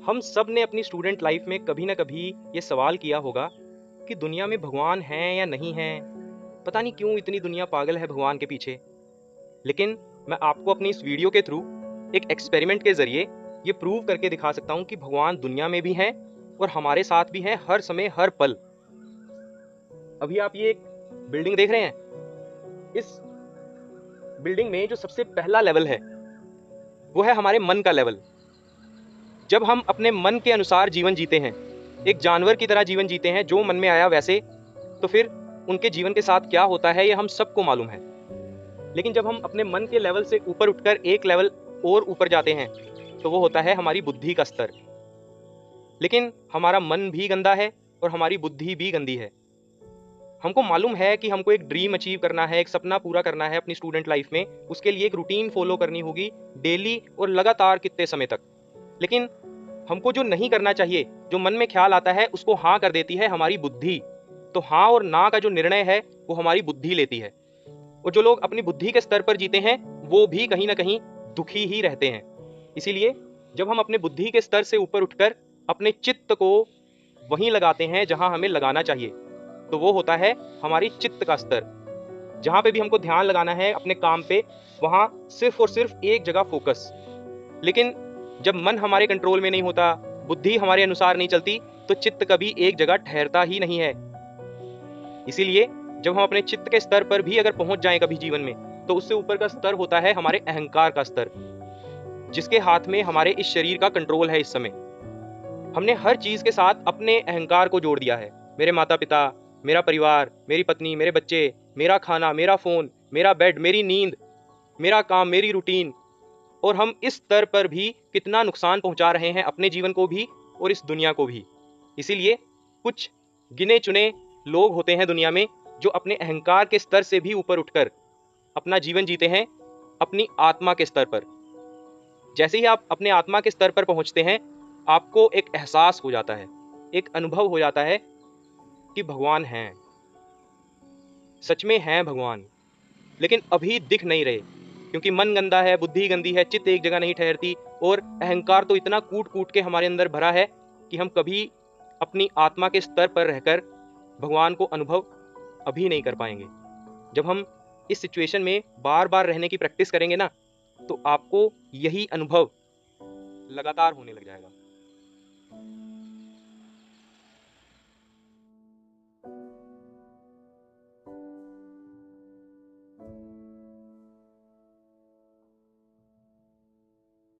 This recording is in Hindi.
हम सब ने अपनी स्टूडेंट लाइफ में कभी ना कभी ये सवाल किया होगा कि दुनिया में भगवान है या नहीं है। पता नहीं क्यों इतनी दुनिया पागल है भगवान के पीछे। लेकिन मैं आपको अपनी इस वीडियो के थ्रू एक एक्सपेरिमेंट के जरिए ये प्रूव करके दिखा सकता हूँ कि भगवान दुनिया में भी है और हमारे साथ भी है, हर समय हर पल। अभी आप ये एक बिल्डिंग देख रहे हैं। इस बिल्डिंग में जो सबसे पहला लेवल है वो है हमारे मन का लेवल। जब हम अपने मन के अनुसार जीवन जीते हैं, एक जानवर की तरह जीवन जीते हैं, जो मन में आया वैसे, तो फिर उनके जीवन के साथ क्या होता है ये हम सबको मालूम है। लेकिन जब हम अपने मन के लेवल से ऊपर उठकर एक लेवल और ऊपर जाते हैं तो वो होता है हमारी बुद्धि का स्तर। लेकिन हमारा मन भी गंदा है और हमारी बुद्धि भी गंदी है। हमको मालूम है कि हमको एक ड्रीम अचीव करना है, एक सपना पूरा करना है अपनी स्टूडेंट लाइफ में। उसके लिए एक रूटीन फॉलो करनी होगी, डेली और लगातार कितने समय तक। लेकिन हमको जो नहीं करना चाहिए, जो मन में ख्याल आता है, उसको हाँ कर देती है हमारी बुद्धि। तो हाँ और ना का जो निर्णय है वो हमारी बुद्धि लेती है। और जो लोग अपनी बुद्धि के स्तर पर जीते हैं वो भी कहीं ना कहीं दुखी ही रहते हैं। इसीलिए जब हम अपने बुद्धि के स्तर से ऊपर उठकर अपने चित्त को वहीं लगाते हैं जहां हमें लगाना चाहिए, तो वो होता है हमारी चित्त का स्तर। जहां पे भी हमको ध्यान लगाना है अपने काम पे, वहां सिर्फ और सिर्फ एक जगह फोकस। लेकिन जब मन हमारे कंट्रोल में नहीं होता, बुद्धि हमारे अनुसार नहीं चलती, तो चित्त कभी एक जगह ठहरता ही नहीं है। इसीलिए जब हम अपने चित्त के स्तर पर भी अगर पहुंच जाएं कभी जीवन में, तो उससे ऊपर का स्तर होता है हमारे अहंकार का स्तर, जिसके हाथ में हमारे इस शरीर का कंट्रोल है। इस समय हमने हर चीज के साथ अपने अहंकार को जोड़ दिया है। मेरे माता पिता, मेरा परिवार, मेरी पत्नी, मेरे बच्चे, मेरा खाना, मेरा फोन, मेरा बेड, मेरी नींद, मेरा काम, मेरी रूटीन। और हम इस स्तर पर भी कितना नुकसान पहुंचा रहे हैं अपने जीवन को भी और इस दुनिया को भी। इसीलिए कुछ गिने चुने लोग होते हैं दुनिया में जो अपने अहंकार के स्तर से भी ऊपर उठकर अपना जीवन जीते हैं अपनी आत्मा के स्तर पर। जैसे ही आप अपने आत्मा के स्तर पर पहुंचते हैं, आपको एक एहसास हो जाता है, एक अनुभव हो जाता है कि भगवान हैं, सच में हैं भगवान। लेकिन अभी दिख नहीं रहे, क्योंकि मन गंदा है, बुद्धि गंदी है, चित्त एक जगह नहीं ठहरती, और अहंकार तो इतना कूट कूट के हमारे अंदर भरा है कि हम कभी अपनी आत्मा के स्तर पर रहकर भगवान को अनुभव अभी नहीं कर पाएंगे। जब हम इस सिचुएशन में बार बार रहने की प्रैक्टिस करेंगे ना, तो आपको यही अनुभव लगातार होने लग जाएगा।